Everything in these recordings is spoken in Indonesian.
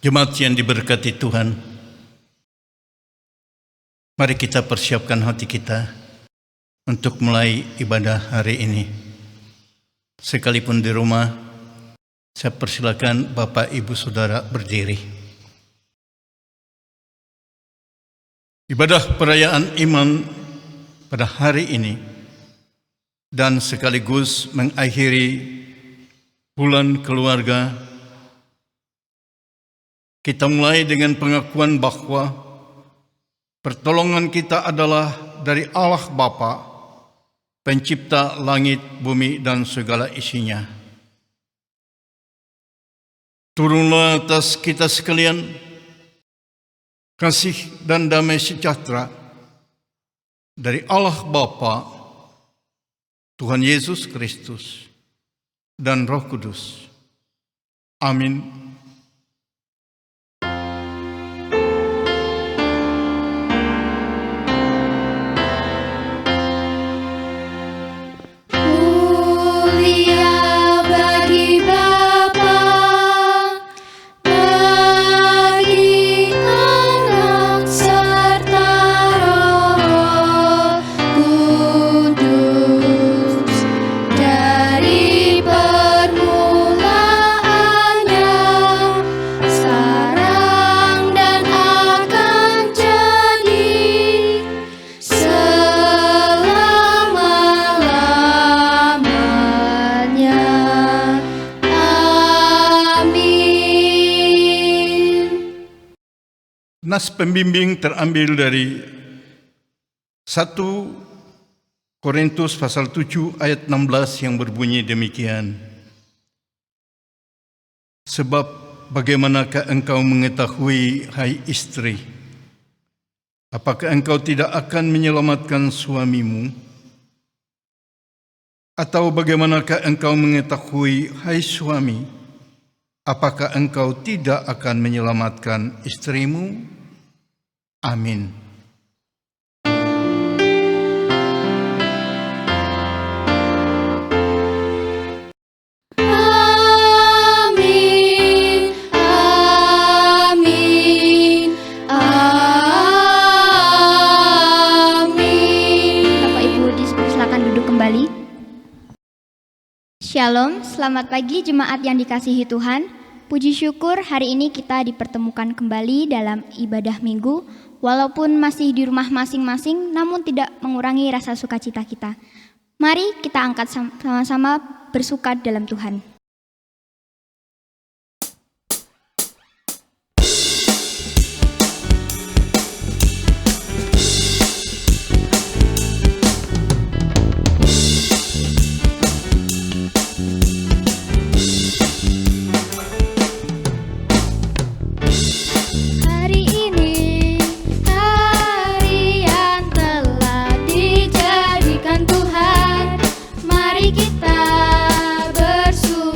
Jemaat yang diberkati Tuhan, mari kita persiapkan hati kita untuk mulai ibadah hari ini. Sekalipun di rumah, saya persilakan Bapak Ibu Saudara berdiri. Ibadah perayaan iman pada hari ini dan sekaligus mengakhiri bulan keluarga, kita mulai dengan pengakuan bahwa pertolongan kita adalah dari Allah Bapa, pencipta langit, bumi, dan segala isinya. Turunlah atas kita sekalian kasih dan damai sejahtera dari Allah Bapa, Tuhan Yesus Kristus, dan Roh Kudus. Amin. Nas pembimbing terambil dari 1 Korintus pasal 7 ayat 16 yang berbunyi demikian. Sebab bagaimanakah engkau mengetahui, hai istri, apakah engkau tidak akan menyelamatkan suamimu? Atau bagaimanakah engkau mengetahui, hai suami, apakah engkau tidak akan menyelamatkan istrimu? Amin. Amin. Amin. Amin. Bapak Ibu silakan duduk kembali. Shalom, selamat pagi jemaat yang dikasihi Tuhan. Puji syukur hari ini kita dipertemukan kembali dalam ibadah minggu. Walaupun masih di rumah masing-masing, namun tidak mengurangi rasa sukacita kita. Mari kita angkat sama-sama bersuka dalam Tuhan. Kita bersuka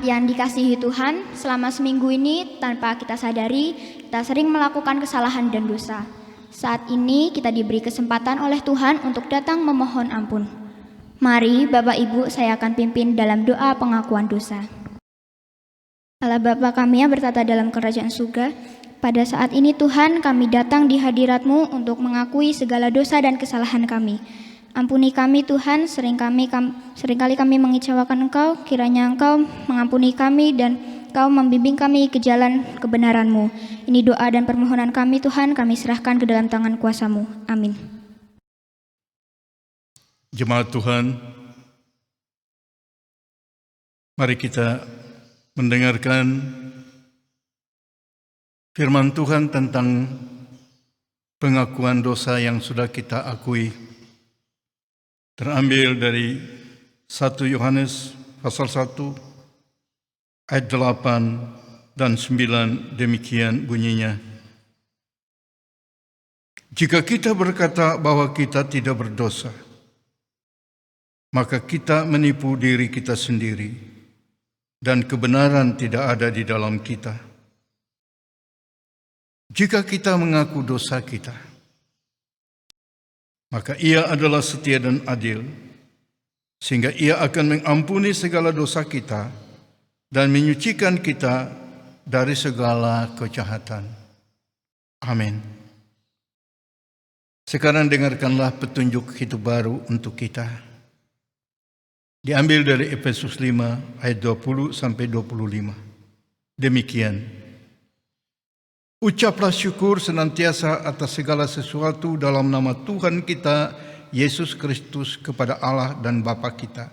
Jemaat yang dikasihi Tuhan, selama seminggu ini tanpa kita sadari, kita sering melakukan kesalahan dan dosa. Saat ini kita diberi kesempatan oleh Tuhan untuk datang memohon ampun. Mari Bapak Ibu, saya akan pimpin dalam doa pengakuan dosa. Allah Bapa kami yang bertata dalam kerajaan surga, pada saat ini Tuhan kami datang di hadirat-Mu untuk mengakui segala dosa dan kesalahan kami. Ampuni kami Tuhan, seringkali kami mengecewakan Engkau, kiranya Engkau mengampuni kami dan Engkau membimbing kami ke jalan kebenaran-Mu. Ini doa dan permohonan kami Tuhan, kami serahkan ke dalam tangan kuasa-Mu. Amin. Jemaat Tuhan, mari kita mendengarkan firman Tuhan tentang pengakuan dosa yang sudah kita akui. Terambil dari 1 Yohanes pasal 1 ayat 8 dan 9, demikian bunyinya. Jika kita berkata bahwa kita tidak berdosa, maka kita menipu diri kita sendiri dan kebenaran tidak ada di dalam kita. Jika kita mengaku dosa kita, maka Ia adalah setia dan adil, sehingga Ia akan mengampuni segala dosa kita dan menyucikan kita dari segala kejahatan. Amin. Sekarang dengarkanlah petunjuk hidup baru untuk kita. Diambil dari Efesus 5 ayat 20 sampai 25. Demikian. Ucaplah syukur senantiasa atas segala sesuatu dalam nama Tuhan kita, Yesus Kristus, kepada Allah dan Bapa kita.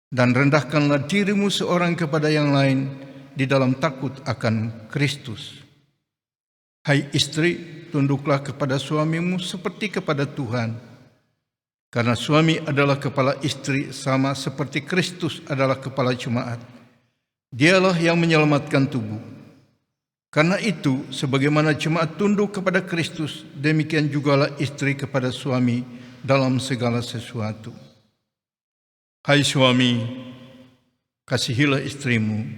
Dan rendahkanlah dirimu seorang kepada yang lain di dalam takut akan Kristus. Hai istri, tunduklah kepada suamimu seperti kepada Tuhan. Karena suami adalah kepala istri sama seperti Kristus adalah kepala jemaat. Dialah yang menyelamatkan tubuh. Karena itu, sebagaimana jemaat tunduk kepada Kristus, demikian jugalah istri kepada suami dalam segala sesuatu. Hai suami, kasihilah istrimu,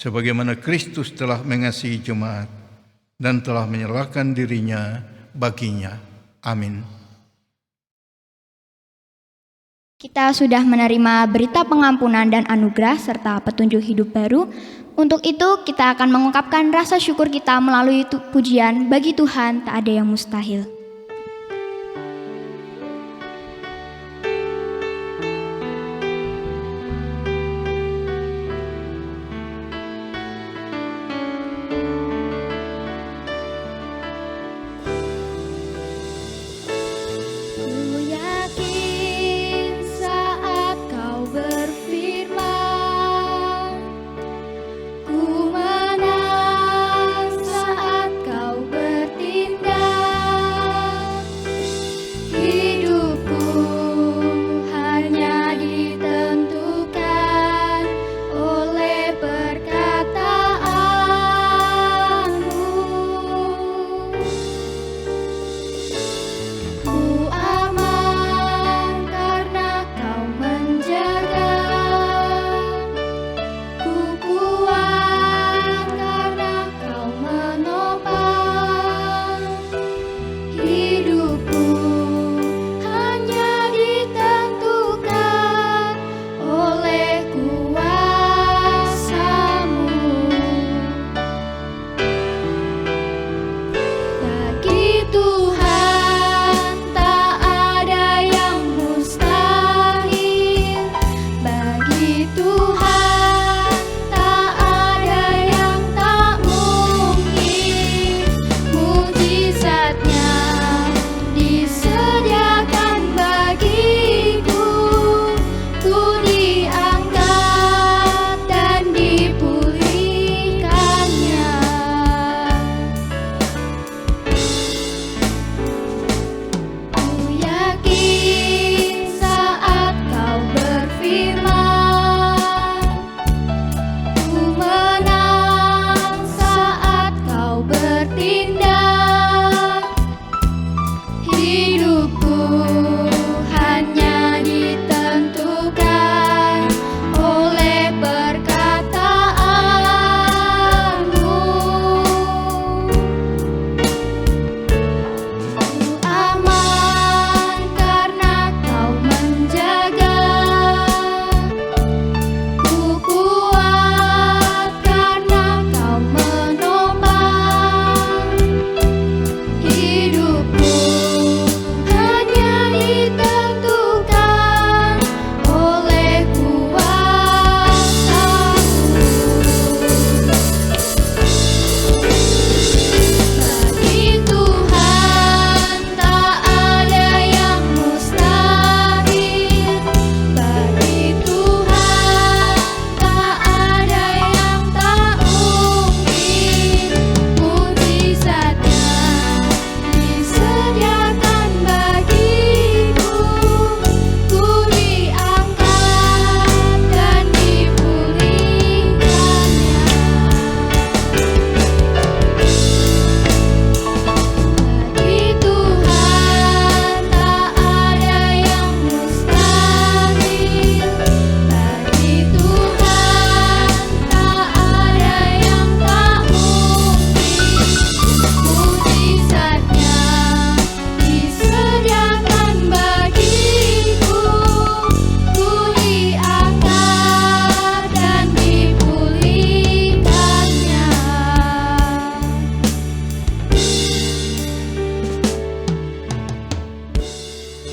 sebagaimana Kristus telah mengasihi jemaat dan telah menyerahkan dirinya baginya. Amin. Kita sudah menerima berita pengampunan dan anugerah serta petunjuk hidup baru. Untuk itu kita akan mengungkapkan rasa syukur kita melalui pujian bagi Tuhan tak ada yang mustahil. Ku menang saat kau bertindak.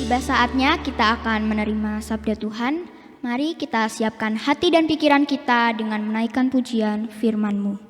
Tiba saatnya kita akan menerima sabda Tuhan. Mari kita siapkan hati dan pikiran kita dengan menaikkan pujian firman-Mu.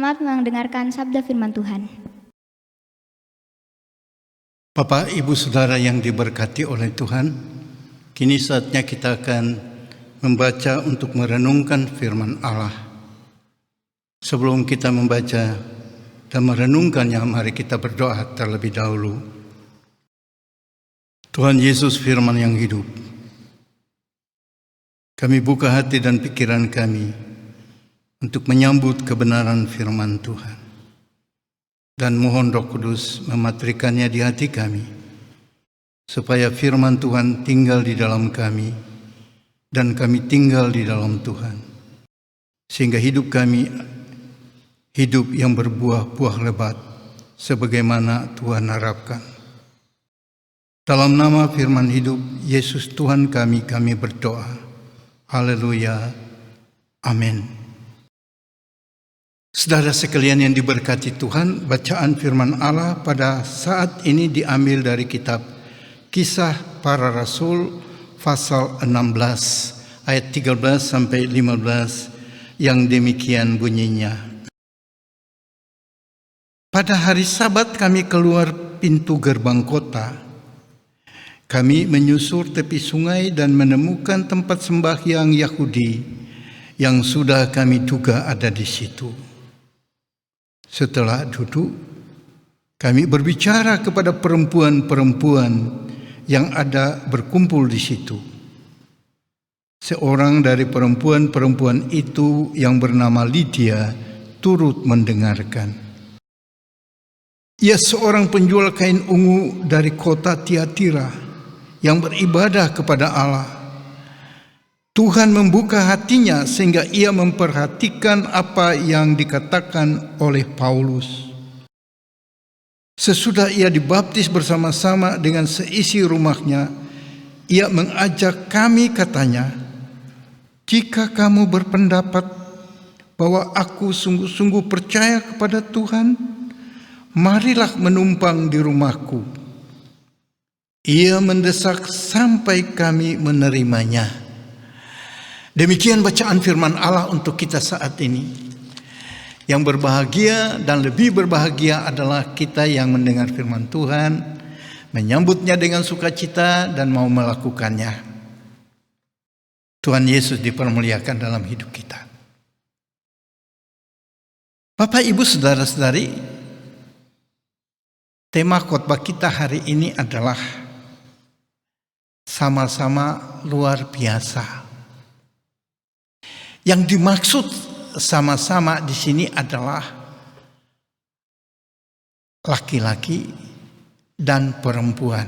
Selamat mendengarkan sabda firman Tuhan. Bapak, Ibu, Saudara yang diberkati oleh Tuhan, kini saatnya kita akan membaca untuk merenungkan firman Allah. Sebelum kita membaca dan merenungkannya, mari kita berdoa terlebih dahulu. Tuhan Yesus, firman yang hidup, kami buka hati dan pikiran kami untuk menyambut kebenaran firman Tuhan. Dan mohon Roh Kudus mematrikannya di hati kami, supaya firman Tuhan tinggal di dalam kami, dan kami tinggal di dalam Tuhan. Sehingga hidup kami, hidup yang berbuah-buah lebat, sebagaimana Tuhan harapkan. Dalam nama firman hidup, Yesus Tuhan kami berdoa. Haleluya. Amin. Saudara sekalian yang diberkati Tuhan, bacaan firman Allah pada saat ini diambil dari kitab Kisah Para Rasul pasal 16 ayat 13 sampai 15 yang demikian bunyinya. Pada hari Sabat kami keluar pintu gerbang kota. Kami menyusur tepi sungai dan menemukan tempat sembahyang Yahudi yang sudah kami duga ada di situ. Setelah duduk, kami berbicara kepada perempuan-perempuan yang ada berkumpul di situ. Seorang dari perempuan-perempuan itu yang bernama Lydia turut mendengarkan. Ia seorang penjual kain ungu dari kota Tiatira yang beribadah kepada Allah. Tuhan membuka hatinya sehingga ia memperhatikan apa yang dikatakan oleh Paulus. Sesudah ia dibaptis bersama-sama dengan seisi rumahnya, ia mengajak kami, katanya, "Jika kamu berpendapat bahwa aku sungguh-sungguh percaya kepada Tuhan, marilah menumpang di rumahku." Ia mendesak sampai kami menerimanya. Demikian bacaan firman Allah untuk kita saat ini. Yang berbahagia dan lebih berbahagia adalah kita yang mendengar firman Tuhan, menyambutnya dengan sukacita dan mau melakukannya. Tuhan Yesus dipermuliakan dalam hidup kita. Bapak, Ibu, saudara-saudari, tema khotbah kita hari ini adalah sama-sama luar biasa. Yang dimaksud sama-sama di sini adalah laki-laki dan perempuan.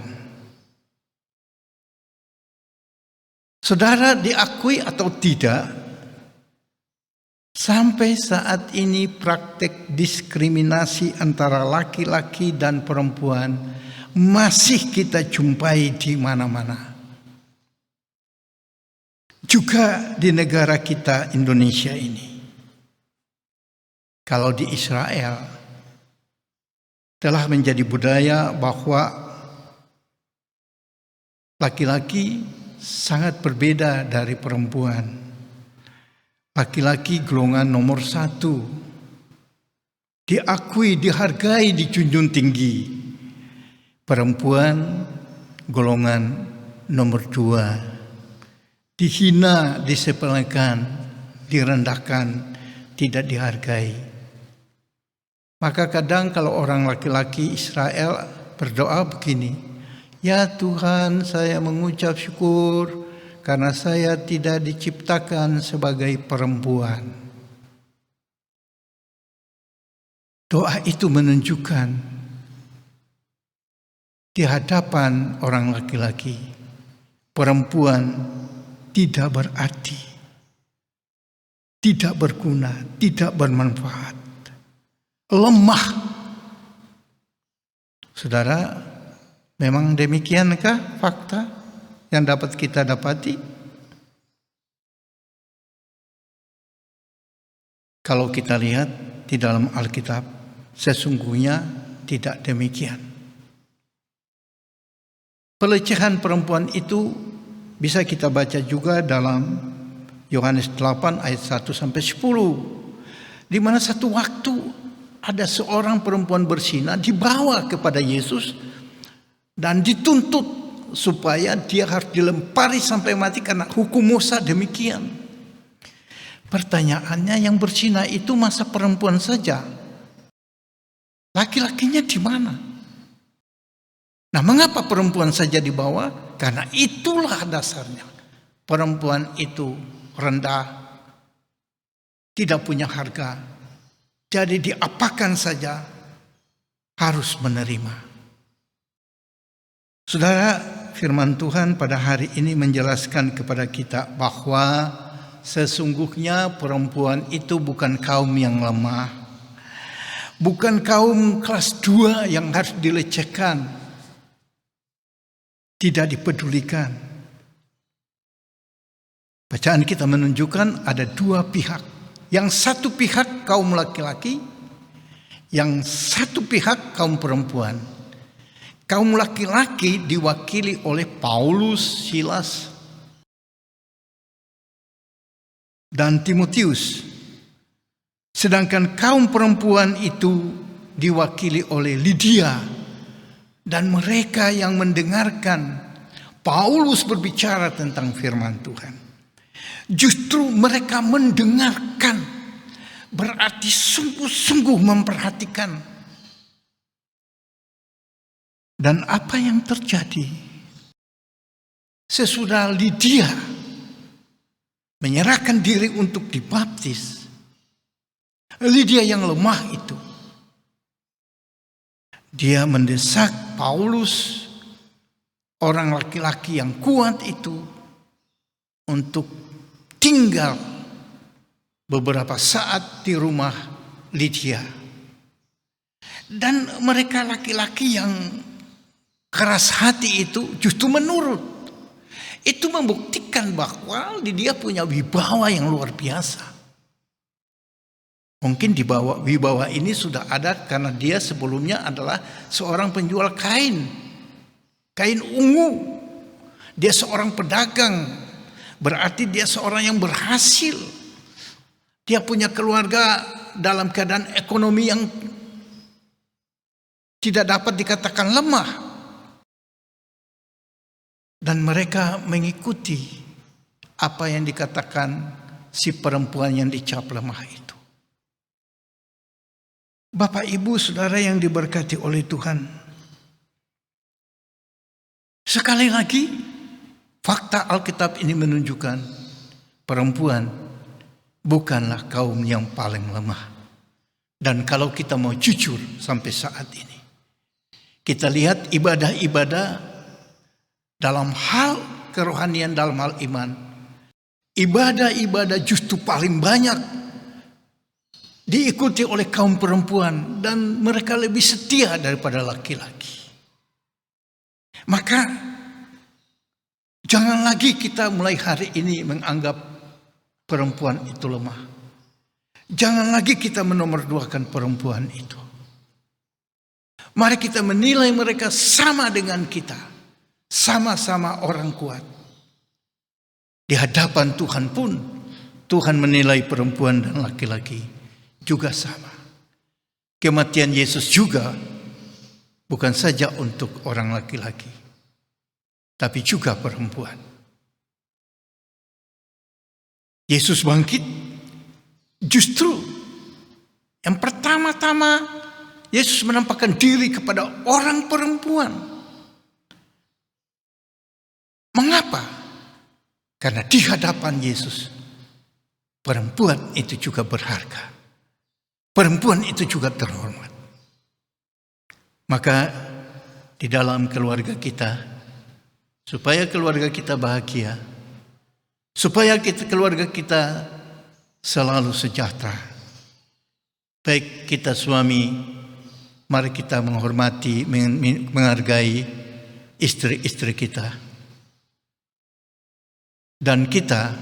Saudara, diakui atau tidak, sampai saat ini praktek diskriminasi antara laki-laki dan perempuan masih kita jumpai di mana-mana. Juga di negara kita Indonesia ini. Kalau di Israel telah menjadi budaya bahwa laki-laki sangat berbeda dari perempuan. Laki-laki golongan nomor 1, diakui, dihargai, dijunjung tinggi. Perempuan golongan nomor 2, dihina, disepelekan, direndahkan, tidak dihargai. Maka kadang kalau orang laki-laki Israel berdoa begini, "Ya Tuhan, saya mengucap syukur karena saya tidak diciptakan sebagai perempuan." Doa itu menunjukkan di hadapan orang laki-laki, perempuan tidak berarti, tidak berguna, tidak bermanfaat, lemah. Saudara, memang demikiankah fakta yang dapat kita dapati? Kalau kita lihat di dalam Alkitab, sesungguhnya tidak demikian. Pelecehan perempuan itu bisa kita baca juga dalam Yohanes 8 ayat 1 sampai 10, di mana satu waktu ada seorang perempuan berzina dibawa kepada Yesus dan dituntut supaya dia harus dilempari sampai mati karena hukum Musa demikian. Pertanyaannya, yang berzina itu masa perempuan saja? Laki-lakinya di mana? Nah, mengapa perempuan saja dibawa? Karena itulah dasarnya. Perempuan itu rendah, tidak punya harga. Jadi diapakan saja harus menerima. Saudara, firman Tuhan pada hari ini menjelaskan kepada kita bahwa sesungguhnya perempuan itu bukan kaum yang lemah, bukan kaum kelas 2 yang harus dilecehkan, tidak dipedulikan. Bacaan kita menunjukkan ada 2 pihak. Yang satu pihak kaum laki-laki, yang satu pihak kaum perempuan. Kaum laki-laki diwakili oleh Paulus, Silas, dan Timotius. Sedangkan kaum perempuan itu diwakili oleh Lydia. Dan mereka yang mendengarkan Paulus berbicara tentang firman Tuhan. Justru mereka mendengarkan, berarti sungguh-sungguh memperhatikan. Dan apa yang terjadi? Sesudah Lydia menyerahkan diri untuk dibaptis. Lydia yang lemah itu, dia mendesak Paulus, orang laki-laki yang kuat itu, untuk tinggal beberapa saat di rumah Lydia. Dan mereka laki-laki yang keras hati itu justru menurut. Itu membuktikan bahwa Lydia punya wibawa yang luar biasa. Mungkin wibawa ini sudah ada karena dia sebelumnya adalah seorang penjual kain ungu. Dia seorang pedagang, berarti dia seorang yang berhasil. Dia punya keluarga dalam keadaan ekonomi yang tidak dapat dikatakan lemah. Dan mereka mengikuti apa yang dikatakan si perempuan yang dicap lemah itu. Bapak, Ibu, Saudara yang diberkati oleh Tuhan. Sekali lagi, fakta Alkitab ini menunjukkan perempuan bukanlah kaum yang paling lemah. Dan kalau kita mau jujur sampai saat ini, kita lihat ibadah-ibadah dalam hal kerohanian, dalam hal iman, ibadah-ibadah justru paling banyak diikuti oleh kaum perempuan, dan mereka lebih setia daripada laki-laki. Maka jangan lagi kita mulai hari ini menganggap perempuan itu lemah. Jangan lagi kita menomorduakan perempuan itu. Mari kita menilai mereka sama dengan kita, sama-sama orang kuat. Di hadapan Tuhan pun, Tuhan menilai perempuan dan laki-laki juga sama. Kematian Yesus juga bukan saja untuk orang laki-laki, tapi juga perempuan. Yesus bangkit, justru yang pertama-tama Yesus menampakkan diri kepada orang perempuan. Mengapa? Karena di hadapan Yesus, perempuan itu juga berharga. Perempuan itu juga terhormat. Maka di dalam keluarga kita, supaya keluarga kita bahagia, supaya keluarga kita selalu sejahtera, baik kita suami, mari kita menghormati, menghargai istri-istri kita. Dan kita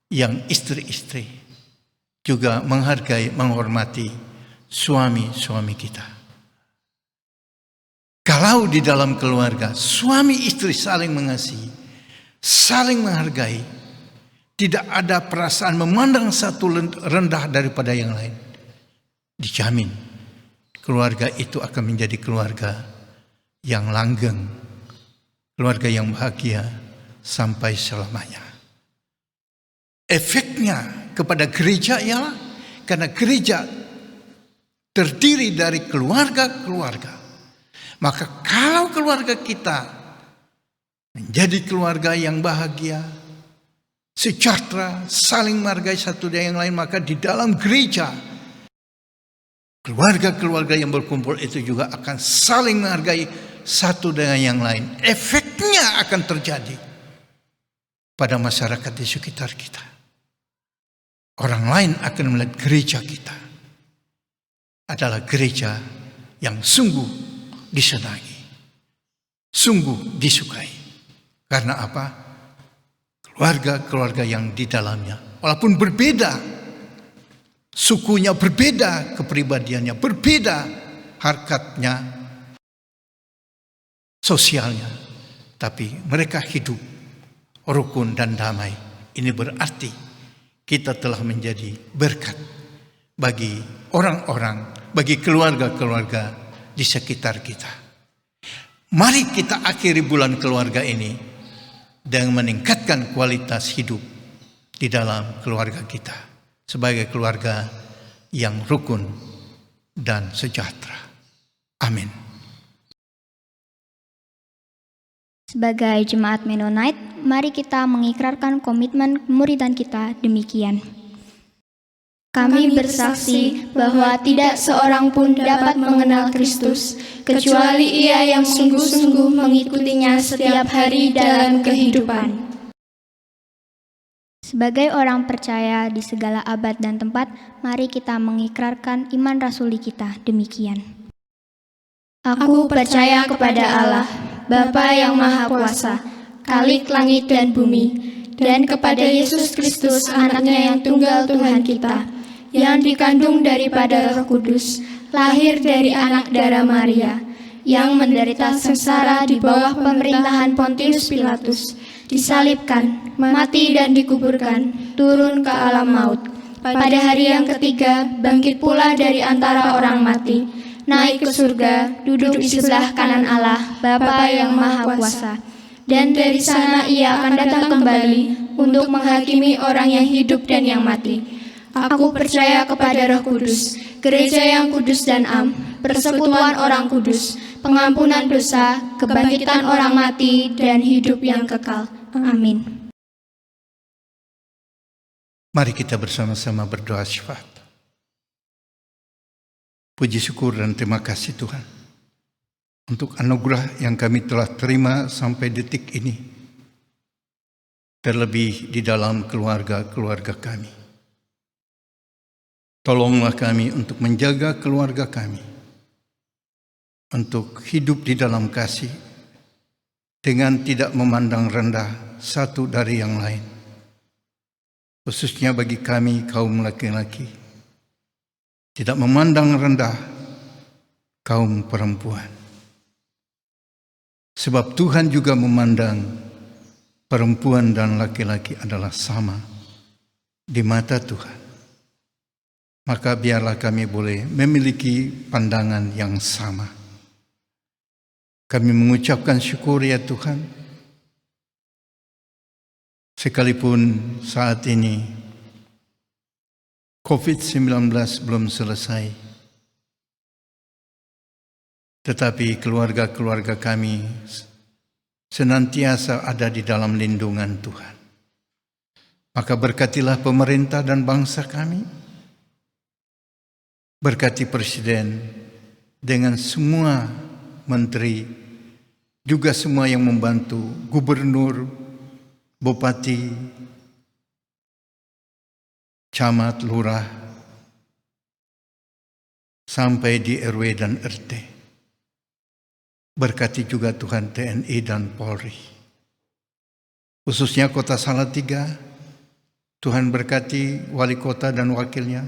yang istri-istri juga menghargai, menghormati suami-suami kita. Kalau di dalam keluarga suami istri saling mengasihi, saling menghargai, tidak ada perasaan memandang satu rendah daripada yang lain, dijamin keluarga itu akan menjadi keluarga yang langgeng, keluarga yang bahagia sampai selamanya. Efeknya kepada gereja ialah karena gereja terdiri dari keluarga-keluarga. Maka kalau keluarga kita menjadi keluarga yang bahagia, sejahtera, saling menghargai satu dengan yang lain, maka di dalam gereja keluarga-keluarga yang berkumpul itu juga akan saling menghargai satu dengan yang lain. Efeknya akan terjadi pada masyarakat di sekitar kita. Orang lain akan melihat gereja kita adalah gereja yang sungguh disenangi, sungguh disukai. Karena apa? Keluarga-keluarga yang di dalamnya, walaupun berbeda, sukunya berbeda, kepribadiannya berbeda, harkatnya, sosialnya, tapi mereka hidup rukun dan damai. Ini berarti kita telah menjadi berkat bagi orang-orang, bagi keluarga-keluarga di sekitar kita. Mari kita akhiri bulan keluarga ini dengan meningkatkan kualitas hidup di dalam keluarga kita sebagai keluarga yang rukun dan sejahtera. Amin. Sebagai jemaat Mennonite, mari kita mengikrarkan komitmen kemuridan kita demikian. Kami bersaksi bahwa tidak seorang pun dapat mengenal Kristus, kecuali ia yang sungguh-sungguh mengikutinya setiap hari dalam kehidupan. Sebagai orang percaya di segala abad dan tempat, mari kita mengikrarkan iman rasuli kita demikian. Aku percaya kepada Allah, Bapa yang Maha Kuasa, Khalik langit dan bumi, dan kepada Yesus Kristus, anaknya yang tunggal Tuhan kita, yang dikandung daripada Roh Kudus, lahir dari anak darah Maria, yang menderita sengsara di bawah pemerintahan Pontius Pilatus, disalibkan, mati dan dikuburkan, turun ke alam maut. Pada hari yang ketiga, bangkit pula dari antara orang mati, naik ke surga, duduk di sebelah kanan Allah, Bapa yang Maha Kuasa. Dan dari sana ia akan datang kembali untuk menghakimi orang yang hidup dan yang mati. Aku percaya kepada Roh Kudus, gereja yang kudus dan am, persekutuan orang kudus, pengampunan dosa, kebangkitan orang mati, dan hidup yang kekal. Amin. Mari kita bersama-sama berdoa syafaat. Puji syukur dan terima kasih Tuhan untuk anugerah yang kami telah terima sampai detik ini, terlebih di dalam keluarga-keluarga kami. Tolonglah kami untuk menjaga keluarga kami, untuk hidup di dalam kasih, dengan tidak memandang rendah satu dari yang lain, khususnya bagi kami kaum laki-laki, tidak memandang rendah kaum perempuan. Sebab Tuhan juga memandang perempuan dan laki-laki adalah sama di mata Tuhan. Maka biarlah kami boleh memiliki pandangan yang sama. Kami mengucapkan syukur ya Tuhan, sekalipun saat ini COVID-19 belum selesai, tetapi keluarga-keluarga kami senantiasa ada di dalam lindungan Tuhan. Maka berkatilah pemerintah dan bangsa kami, berkati Presiden dengan semua menteri, juga semua yang membantu, gubernur, bupati, camat, lurah, sampai di RW dan RT. Berkati juga Tuhan TNI dan Polri. Khususnya Kota Salatiga, Tuhan berkati wali kota dan wakilnya,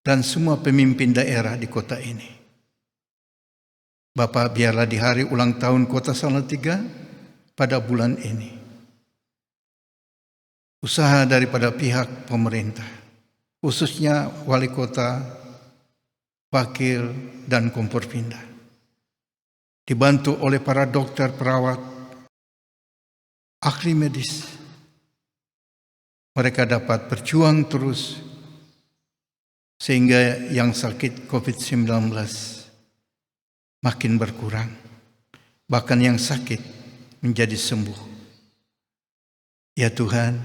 dan semua pemimpin daerah di kota ini. Bapak, biarlah di hari ulang tahun Kota Salatiga pada bulan ini, usaha daripada pihak pemerintah, khususnya wali kota, wakil, dan Komporpinda, dibantu oleh para dokter, perawat, ahli medis, mereka dapat berjuang terus sehingga yang sakit COVID-19 makin berkurang, bahkan yang sakit menjadi sembuh. Ya Tuhan,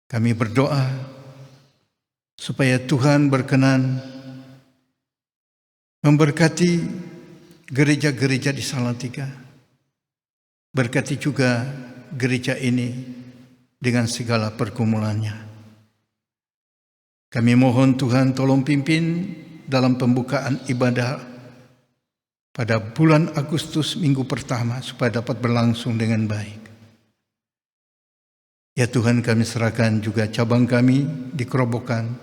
kami berdoa supaya Tuhan berkenan memberkati gereja-gereja di Salatiga. Berkati juga gereja ini dengan segala pergumulannya. Kami mohon Tuhan tolong pimpin dalam pembukaan ibadah pada bulan Agustus minggu pertama supaya dapat berlangsung dengan baik. Ya Tuhan, kami serahkan juga cabang kami di Kerobokan.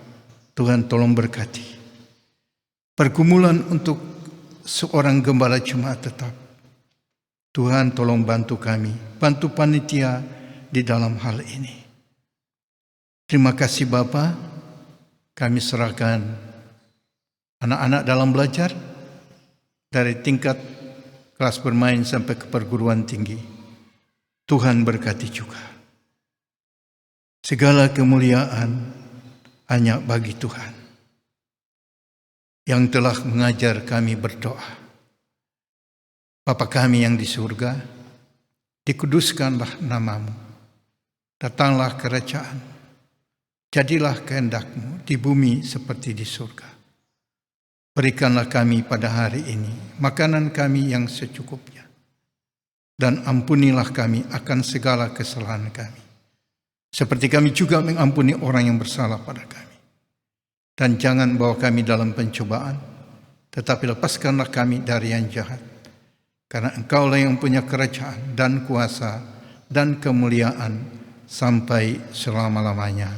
Tuhan tolong berkati. Pergumulan untuk seorang gembala jemaat tetap. Tuhan tolong bantu kami, bantu panitia di dalam hal ini. Terima kasih Bapa. Kami serahkan anak-anak dalam belajar dari tingkat kelas bermain sampai ke perguruan tinggi. Tuhan berkati juga. Segala kemuliaan hanya bagi Tuhan yang telah mengajar kami berdoa. Bapa kami yang di surga, dikuduskanlah namamu. Datanglah kerajaan. Jadilah kehendak-Mu di bumi seperti di surga. Berikanlah kami pada hari ini makanan kami yang secukupnya. Dan ampunilah kami akan segala kesalahan kami, seperti kami juga mengampuni orang yang bersalah pada kami. Dan jangan bawa kami dalam pencobaan, tetapi lepaskanlah kami dari yang jahat. Karena Engkaulah yang punya kerajaan dan kuasa dan kemuliaan sampai selama-lamanya.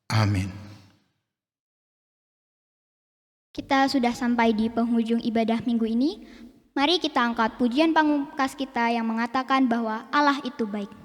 Amin. Kita sudah sampai di penghujung ibadah minggu ini. Mari kita angkat pujian pamungkas kita yang mengatakan bahwa Allah itu baik.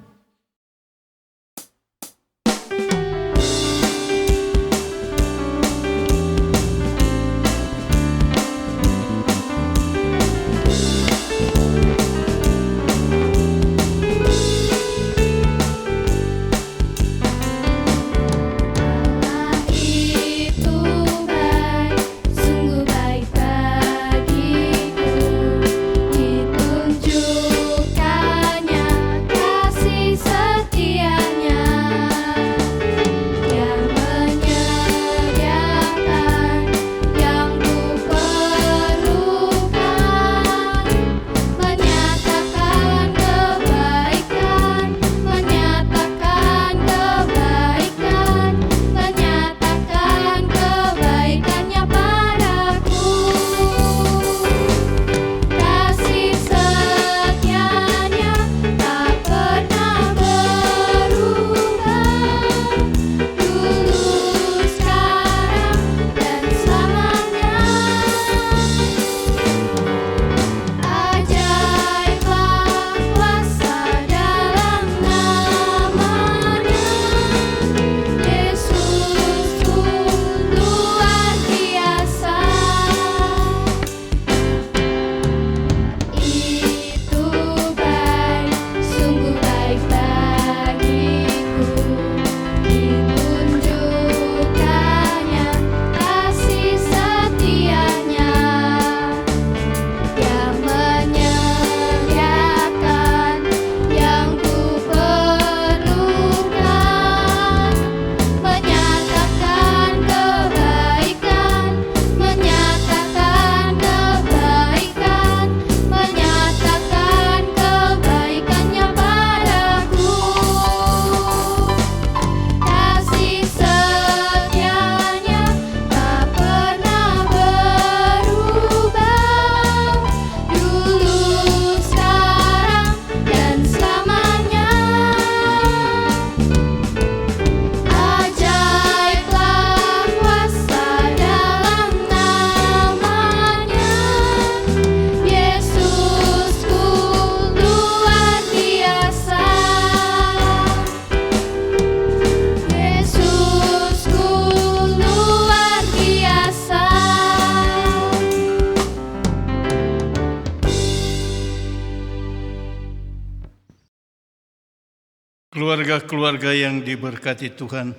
Keluarga-keluarga yang diberkati Tuhan,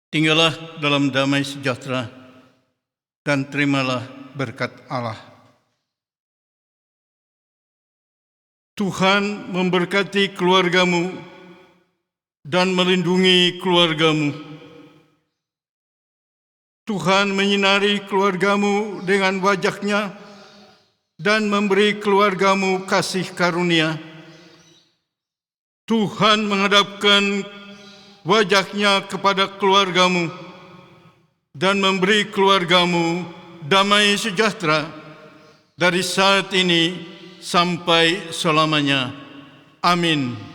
tinggallah dalam damai sejahtera dan terimalah berkat Allah. Tuhan memberkati keluargamu dan melindungi keluargamu. Tuhan menyinari keluargamu dengan wajah-Nya dan memberi keluargamu kasih karunia. Tuhan menghadapkan wajah-Nya kepada keluargamu dan memberi keluargamu damai sejahtera dari saat ini sampai selamanya. Amin.